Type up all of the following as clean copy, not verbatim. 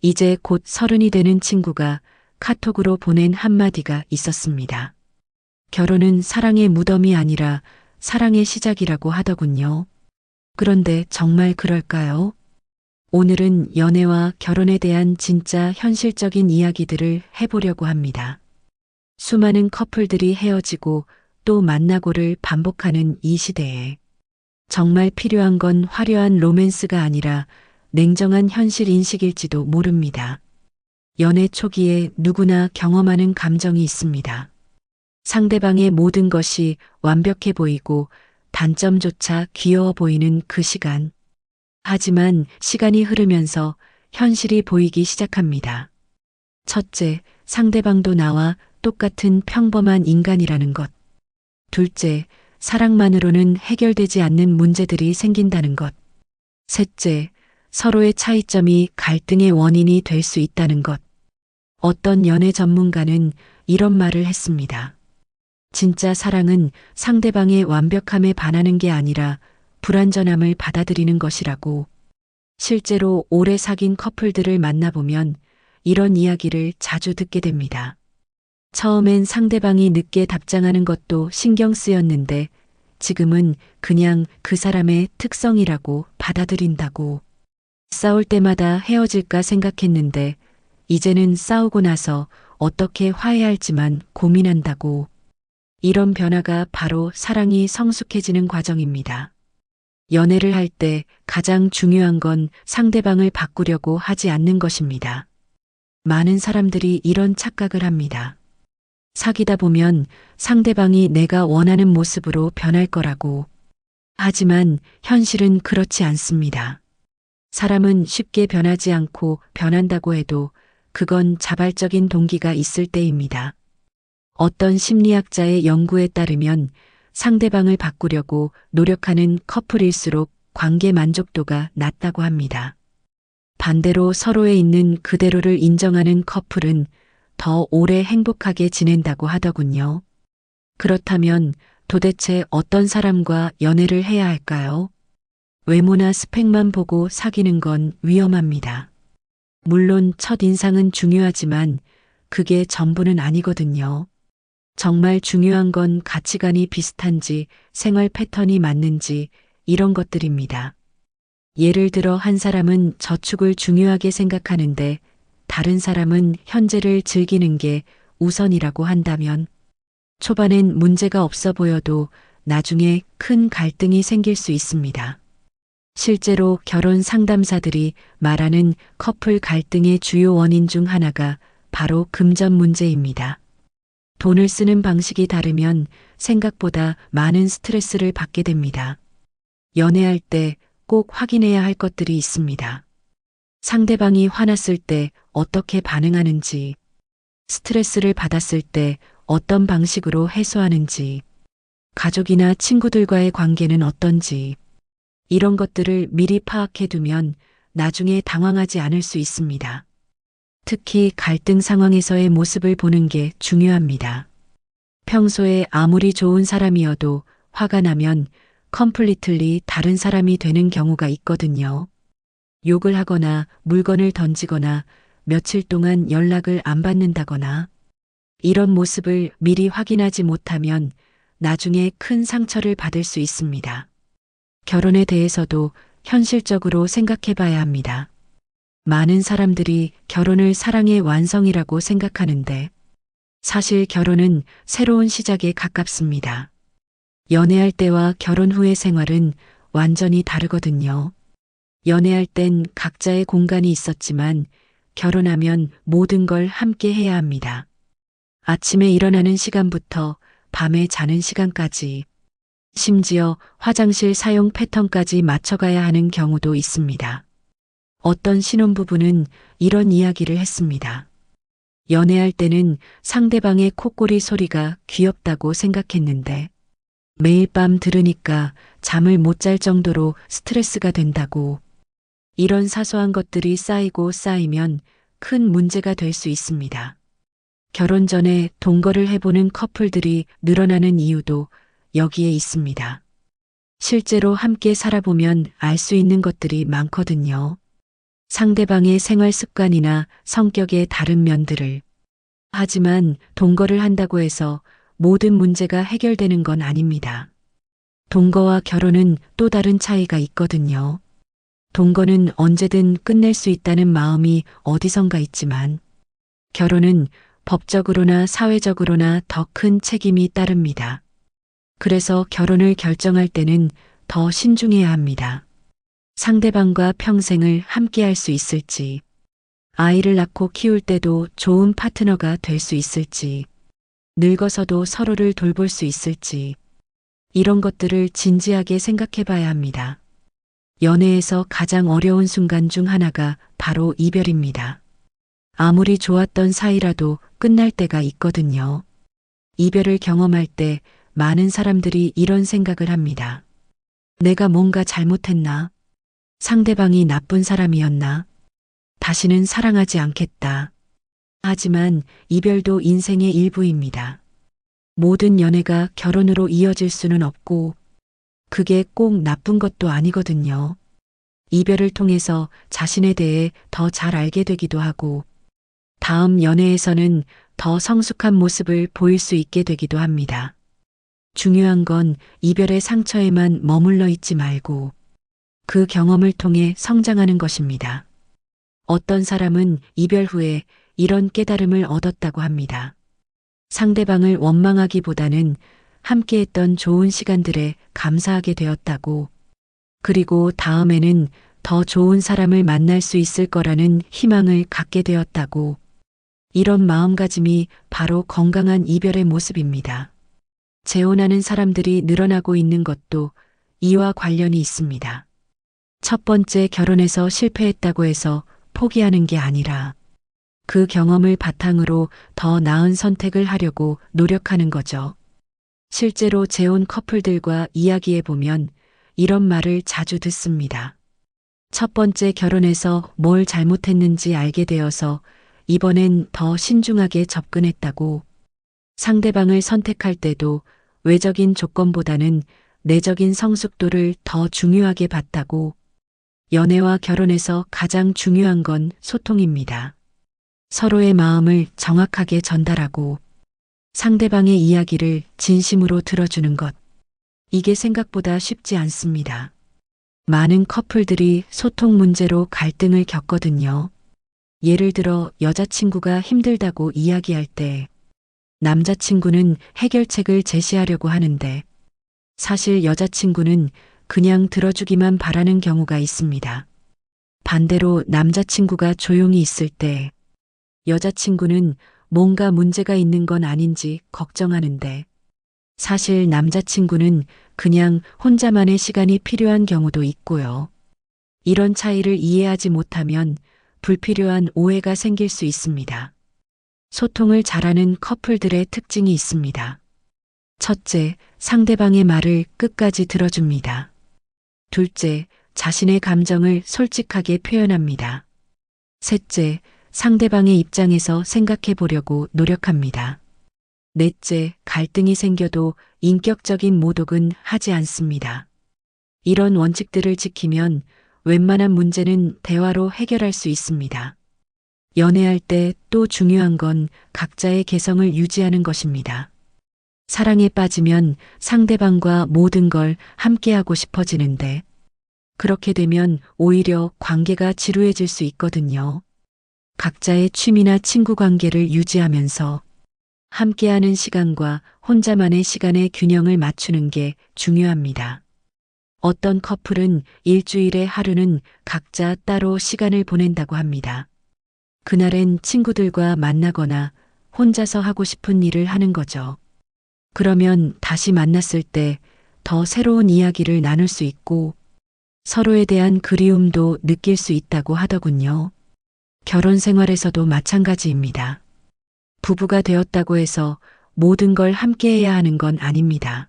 이제 곧 30이 되는 친구가 카톡으로 보낸 한마디가 있었습니다. 결혼은 사랑의 무덤이 아니라 사랑의 시작이라고 하더군요. 그런데 정말 그럴까요? 오늘은 연애와 결혼에 대한 진짜 현실적인 이야기들을 해보려고 합니다. 수많은 커플들이 헤어지고 또 만나고를 반복하는 이 시대에 정말 필요한 건 화려한 로맨스가 아니라 냉정한 현실 인식일지도 모릅니다. 연애 초기에 누구나 경험하는 감정이 있습니다. 상대방의 모든 것이 완벽해 보이고 단점조차 귀여워 보이는 그 시간. 하지만 시간이 흐르면서 현실이 보이기 시작합니다. 첫째, 상대방도 나와 똑같은 평범한 인간이라는 것. 둘째, 사랑만으로는 해결되지 않는 문제들이 생긴다는 것. 셋째, 서로의 차이점이 갈등의 원인이 될 수 있다는 것. 어떤 연애 전문가는 이런 말을 했습니다. 진짜 사랑은 상대방의 완벽함에 반하는 게 아니라 불완전함을 받아들이는 것이라고. 실제로 오래 사귄 커플들을 만나보면 이런 이야기를 자주 듣게 됩니다. 처음엔 상대방이 늦게 답장하는 것도 신경 쓰였는데 지금은 그냥 그 사람의 특성이라고 받아들인다고. 싸울 때마다 헤어질까 생각했는데 이제는 싸우고 나서 어떻게 화해할지만 고민한다고. 이런 변화가 바로 사랑이 성숙해지는 과정입니다. 연애를 할 때 가장 중요한 건 상대방을 바꾸려고 하지 않는 것입니다. 많은 사람들이 이런 착각을 합니다. 사귀다 보면 상대방이 내가 원하는 모습으로 변할 거라고. 하지만 현실은 그렇지 않습니다. 사람은 쉽게 변하지 않고 변한다고 해도 그건 자발적인 동기가 있을 때입니다. 어떤 심리학자의 연구에 따르면 상대방을 바꾸려고 노력하는 커플일수록 관계 만족도가 낮다고 합니다. 반대로 서로에 있는 그대로를 인정하는 커플은 더 오래 행복하게 지낸다고 하더군요. 그렇다면 도대체 어떤 사람과 연애를 해야 할까요? 외모나 스펙만 보고 사귀는 건 위험합니다. 물론 첫인상은 중요하지만 그게 전부는 아니거든요. 정말 중요한 건 가치관이 비슷한지, 생활 패턴이 맞는지 이런 것들입니다. 예를 들어 한 사람은 저축을 중요하게 생각하는데 다른 사람은 현재를 즐기는 게 우선이라고 한다면 초반엔 문제가 없어 보여도 나중에 큰 갈등이 생길 수 있습니다. 실제로 결혼 상담사들이 말하는 커플 갈등의 주요 원인 중 하나가 바로 금전 문제입니다. 돈을 쓰는 방식이 다르면 생각보다 많은 스트레스를 받게 됩니다. 연애할 때 꼭 확인해야 할 것들이 있습니다. 상대방이 화났을 때 어떻게 반응하는지, 스트레스를 받았을 때 어떤 방식으로 해소하는지, 가족이나 친구들과의 관계는 어떤지, 이런 것들을 미리 파악해 두면 나중에 당황하지 않을 수 있습니다. 특히 갈등 상황에서의 모습을 보는 게 중요합니다. 평소에 아무리 좋은 사람이어도 화가 나면 컴플리틀리 다른 사람이 되는 경우가 있거든요. 욕을 하거나 물건을 던지거나 며칠 동안 연락을 안 받는다거나 이런 모습을 미리 확인하지 못하면 나중에 큰 상처를 받을 수 있습니다. 결혼에 대해서도 현실적으로 생각해 봐야 합니다. 많은 사람들이 결혼을 사랑의 완성이라고 생각하는데 사실 결혼은 새로운 시작에 가깝습니다. 연애할 때와 결혼 후의 생활은 완전히 다르거든요. 연애할 땐 각자의 공간이 있었지만 결혼하면 모든 걸 함께 해야 합니다. 아침에 일어나는 시간부터 밤에 자는 시간까지, 심지어 화장실 사용 패턴까지 맞춰가야 하는 경우도 있습니다. 어떤 신혼부부는 이런 이야기를 했습니다. 연애할 때는 상대방의 콧소리 소리가 귀엽다고 생각했는데 매일 밤 들으니까 잠을 못 잘 정도로 스트레스가 된다고. 이런 사소한 것들이 쌓이고 쌓이면 큰 문제가 될 수 있습니다. 결혼 전에 동거를 해보는 커플들이 늘어나는 이유도 여기에 있습니다. 실제로 함께 살아보면 알 수 있는 것들이 많거든요. 상대방의 생활 습관이나 성격의 다른 면들을. 하지만 동거를 한다고 해서 모든 문제가 해결되는 건 아닙니다. 동거와 결혼은 또 다른 차이가 있거든요. 동거는 언제든 끝낼 수 있다는 마음이 어디선가 있지만 결혼은 법적으로나 사회적으로나 더 큰 책임이 따릅니다. 그래서 결혼을 결정할 때는 더 신중해야 합니다. 상대방과 평생을 함께할 수 있을지, 아이를 낳고 키울 때도 좋은 파트너가 될 수 있을지, 늙어서도 서로를 돌볼 수 있을지, 이런 것들을 진지하게 생각해 봐야 합니다. 연애에서 가장 어려운 순간 중 하나가 바로 이별입니다. 아무리 좋았던 사이라도 끝날 때가 있거든요. 이별을 경험할 때 많은 사람들이 이런 생각을 합니다. 내가 뭔가 잘못했나? 상대방이 나쁜 사람이었나? 다시는 사랑하지 않겠다. 하지만 이별도 인생의 일부입니다. 모든 연애가 결혼으로 이어질 수는 없고 그게 꼭 나쁜 것도 아니거든요. 이별을 통해서 자신에 대해 더 잘 알게 되기도 하고 다음 연애에서는 더 성숙한 모습을 보일 수 있게 되기도 합니다. 중요한 건 이별의 상처에만 머물러 있지 말고 그 경험을 통해 성장하는 것입니다. 어떤 사람은 이별 후에 이런 깨달음을 얻었다고 합니다. 상대방을 원망하기보다는 함께했던 좋은 시간들에 감사하게 되었다고, 그리고 다음에는 더 좋은 사람을 만날 수 있을 거라는 희망을 갖게 되었다고, 이런 마음가짐이 바로 건강한 이별의 모습입니다. 재혼하는 사람들이 늘어나고 있는 것도 이와 관련이 있습니다. 첫 번째 결혼에서 실패했다고 해서 포기하는 게 아니라 그 경험을 바탕으로 더 나은 선택을 하려고 노력하는 거죠. 실제로 재혼 커플들과 이야기해 보면 이런 말을 자주 듣습니다. 첫 번째 결혼에서 뭘 잘못했는지 알게 되어서 이번엔 더 신중하게 접근했다고, 상대방을 선택할 때도 외적인 조건보다는 내적인 성숙도를 더 중요하게 봤다고, 연애와 결혼에서 가장 중요한 건 소통입니다. 서로의 마음을 정확하게 전달하고 상대방의 이야기를 진심으로 들어주는 것. 이게 생각보다 쉽지 않습니다. 많은 커플들이 소통 문제로 갈등을 겪거든요. 예를 들어 여자친구가 힘들다고 이야기할 때 남자친구는 해결책을 제시하려고 하는데 사실 여자친구는 그냥 들어주기만 바라는 경우가 있습니다. 반대로 남자친구가 조용히 있을 때 여자친구는 뭔가 문제가 있는 건 아닌지 걱정하는데 사실 남자친구는 그냥 혼자만의 시간이 필요한 경우도 있고요. 이런 차이를 이해하지 못하면 불필요한 오해가 생길 수 있습니다. 소통을 잘하는 커플들의 특징이 있습니다. 첫째, 상대방의 말을 끝까지 들어줍니다. 둘째, 자신의 감정을 솔직하게 표현합니다. 셋째, 상대방의 입장에서 생각해 보려고 노력합니다. 넷째, 갈등이 생겨도 인격적인 모독은 하지 않습니다. 이런 원칙들을 지키면 웬만한 문제는 대화로 해결할 수 있습니다. 연애할 때 또 중요한 건 각자의 개성을 유지하는 것입니다. 사랑에 빠지면 상대방과 모든 걸 함께하고 싶어지는데 그렇게 되면 오히려 관계가 지루해질 수 있거든요. 각자의 취미나 친구 관계를 유지하면서 함께하는 시간과 혼자만의 시간의 균형을 맞추는 게 중요합니다. 어떤 커플은 일주일에 하루는 각자 따로 시간을 보낸다고 합니다. 그날엔 친구들과 만나거나 혼자서 하고 싶은 일을 하는 거죠. 그러면 다시 만났을 때 더 새로운 이야기를 나눌 수 있고 서로에 대한 그리움도 느낄 수 있다고 하더군요. 결혼 생활에서도 마찬가지입니다. 부부가 되었다고 해서 모든 걸 함께 해야 하는 건 아닙니다.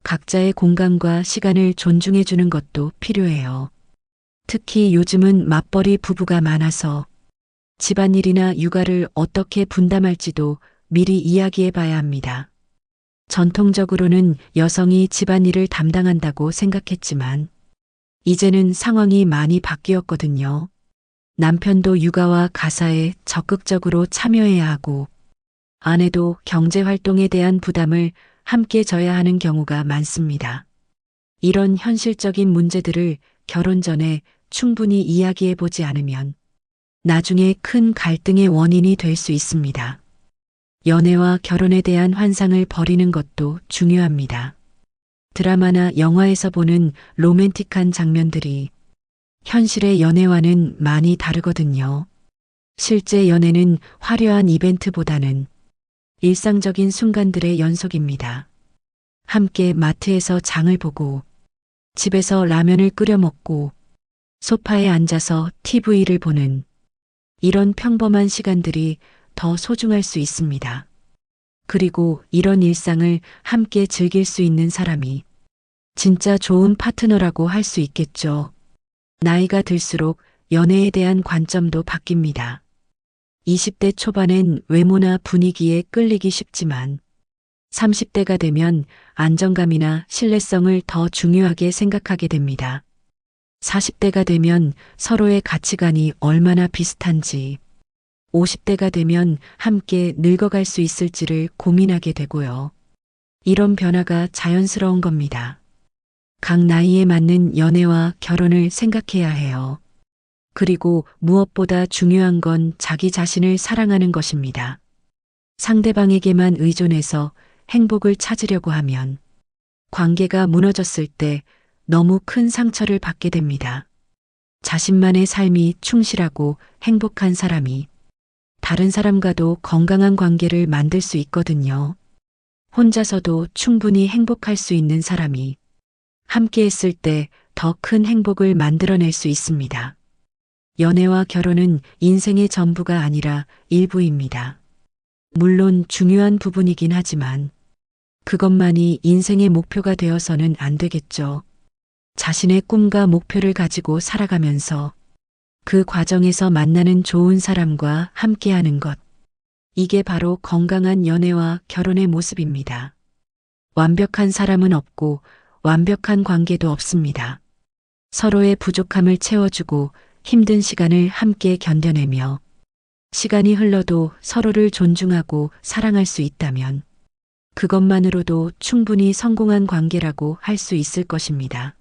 각자의 공간과 시간을 존중해 주는 것도 필요해요. 특히 요즘은 맞벌이 부부가 많아서 집안일이나 육아를 어떻게 분담할지도 미리 이야기해 봐야 합니다. 전통적으로는 여성이 집안일을 담당한다고 생각했지만 이제는 상황이 많이 바뀌었거든요. 남편도 육아와 가사에 적극적으로 참여해야 하고 아내도 경제 활동에 대한 부담을 함께 져야 하는 경우가 많습니다. 이런 현실적인 문제들을 결혼 전에 충분히 이야기해 보지 않으면 나중에 큰 갈등의 원인이 될 수 있습니다. 연애와 결혼에 대한 환상을 버리는 것도 중요합니다. 드라마나 영화에서 보는 로맨틱한 장면들이 현실의 연애와는 많이 다르거든요. 실제 연애는 화려한 이벤트보다는 일상적인 순간들의 연속입니다. 함께 마트에서 장을 보고 집에서 라면을 끓여 먹고 소파에 앉아서 TV를 보는 이런 평범한 시간들이 더 소중할 수 있습니다. 그리고 이런 일상을 함께 즐길 수 있는 사람이 진짜 좋은 파트너라고 할 수 있겠죠. 나이가 들수록 연애에 대한 관점도 바뀝니다. 20대 초반엔 외모나 분위기에 끌리기 쉽지만 30대가 되면 안정감이나 신뢰성을 더 중요하게 생각하게 됩니다. 40대가 되면 서로의 가치관이 얼마나 비슷한지, 50대가 되면 함께 늙어갈 수 있을지를 고민하게 되고요. 이런 변화가 자연스러운 겁니다. 각 나이에 맞는 연애와 결혼을 생각해야 해요. 그리고 무엇보다 중요한 건 자기 자신을 사랑하는 것입니다. 상대방에게만 의존해서 행복을 찾으려고 하면 관계가 무너졌을 때 너무 큰 상처를 받게 됩니다. 자신만의 삶이 충실하고 행복한 사람이 다른 사람과도 건강한 관계를 만들 수 있거든요. 혼자서도 충분히 행복할 수 있는 사람이 함께 했을 때 더 큰 행복을 만들어낼 수 있습니다. 연애와 결혼은 인생의 전부가 아니라 일부입니다. 물론 중요한 부분이긴 하지만 그것만이 인생의 목표가 되어서는 안 되겠죠. 자신의 꿈과 목표를 가지고 살아가면서 그 과정에서 만나는 좋은 사람과 함께하는 것. 이게 바로 건강한 연애와 결혼의 모습입니다. 완벽한 사람은 없고 완벽한 관계도 없습니다. 서로의 부족함을 채워주고 힘든 시간을 함께 견뎌내며 시간이 흘러도 서로를 존중하고 사랑할 수 있다면 그것만으로도 충분히 성공한 관계라고 할 수 있을 것입니다.